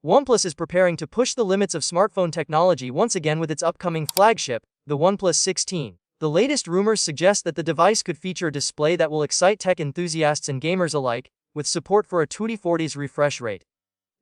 OnePlus is preparing to push the limits of smartphone technology once again with its upcoming flagship, the OnePlus 16. The latest rumors suggest that the device could feature a display that will excite tech enthusiasts and gamers alike, with support for a 2040s refresh rate.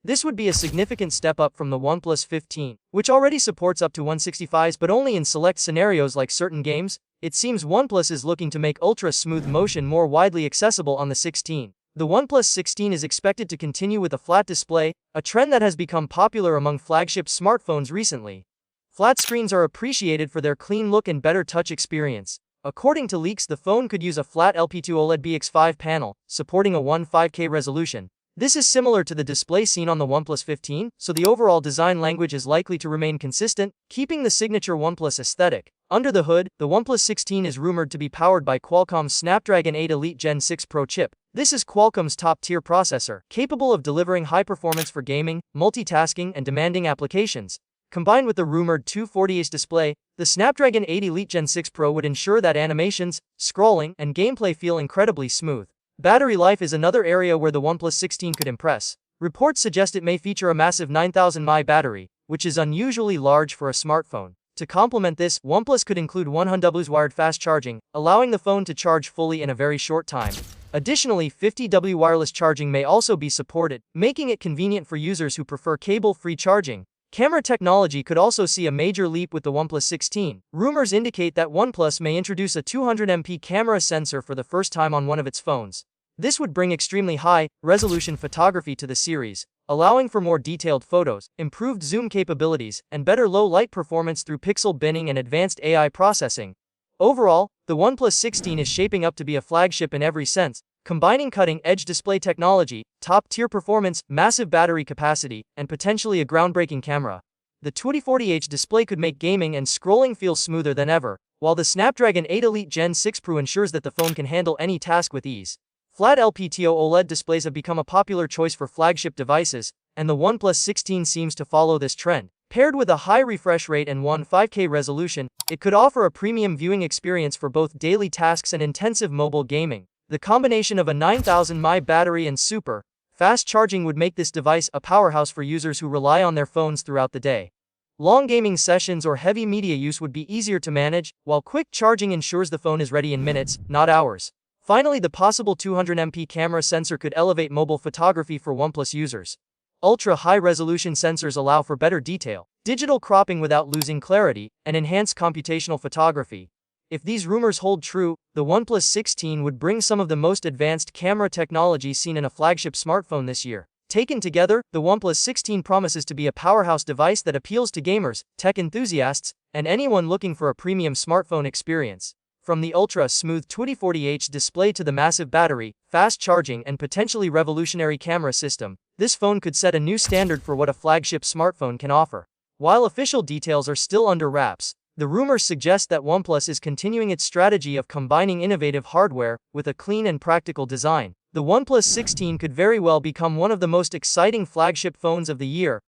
This would be a significant step up from the OnePlus 15, which already supports up to 165s but only in select scenarios like certain games. It seems OnePlus is looking to make ultra-smooth motion more widely accessible on the 16. The OnePlus 16 is expected to continue with a flat display, a trend that has become popular among flagship smartphones recently. Flat screens are appreciated for their clean look and better touch experience. According to leaks, the phone could use a flat LP2 OLED BX5 panel, supporting a 15K resolution. This is similar to the display seen on the OnePlus 15, so the overall design language is likely to remain consistent, keeping the signature OnePlus aesthetic. Under the hood, the OnePlus 16 is rumored to be powered by Qualcomm's Snapdragon 8 Elite Gen 6 Pro chip. This is Qualcomm's top-tier processor, capable of delivering high performance for gaming, multitasking, and demanding applications. Combined with the rumored 240Hz display, the Snapdragon 8 Elite Gen 6 Pro would ensure that animations, scrolling, and gameplay feel incredibly smooth. Battery life is another area where the OnePlus 16 could impress. Reports suggest it may feature a massive 9000 mAh battery, which is unusually large for a smartphone. To complement this, OnePlus could include 100W wired fast charging, allowing the phone to charge fully in a very short time. Additionally, 50W wireless charging may also be supported, making it convenient for users who prefer cable-free charging. Camera technology could also see a major leap with the OnePlus 16. Rumors indicate that OnePlus may introduce a 200MP camera sensor for the first time on one of its phones. This would bring extremely high-resolution photography to the series, allowing for more detailed photos, improved zoom capabilities, and better low-light performance through pixel binning and advanced AI processing. Overall, the OnePlus 16 is shaping up to be a flagship in every sense, combining cutting-edge display technology, top-tier performance, massive battery capacity, and potentially a groundbreaking camera. The 2040Hz display could make gaming and scrolling feel smoother than ever, while the Snapdragon 8 Elite Gen 6 Pro ensures that the phone can handle any task with ease. Flat LPTO OLED displays have become a popular choice for flagship devices, and the OnePlus 16 seems to follow this trend. Paired with a high refresh rate and 15K resolution, it could offer a premium viewing experience for both daily tasks and intensive mobile gaming. The combination of a 9000 mAh battery and super fast charging would make this device a powerhouse for users who rely on their phones throughout the day. Long gaming sessions or heavy media use would be easier to manage, while quick charging ensures the phone is ready in minutes, not hours. Finally, the possible 200MP camera sensor could elevate mobile photography for OnePlus users. Ultra-high-resolution sensors allow for better detail, digital cropping without losing clarity, and enhanced computational photography. If these rumors hold true, the OnePlus 16 would bring some of the most advanced camera technology seen in a flagship smartphone this year. Taken together, the OnePlus 16 promises to be a powerhouse device that appeals to gamers, tech enthusiasts, and anyone looking for a premium smartphone experience. From the ultra-smooth 2040Hz display to the massive battery, fast charging, and potentially revolutionary camera system, this phone could set a new standard for what a flagship smartphone can offer. While official details are still under wraps, the rumors suggest that OnePlus is continuing its strategy of combining innovative hardware with a clean and practical design. The OnePlus 16 could very well become one of the most exciting flagship phones of the year,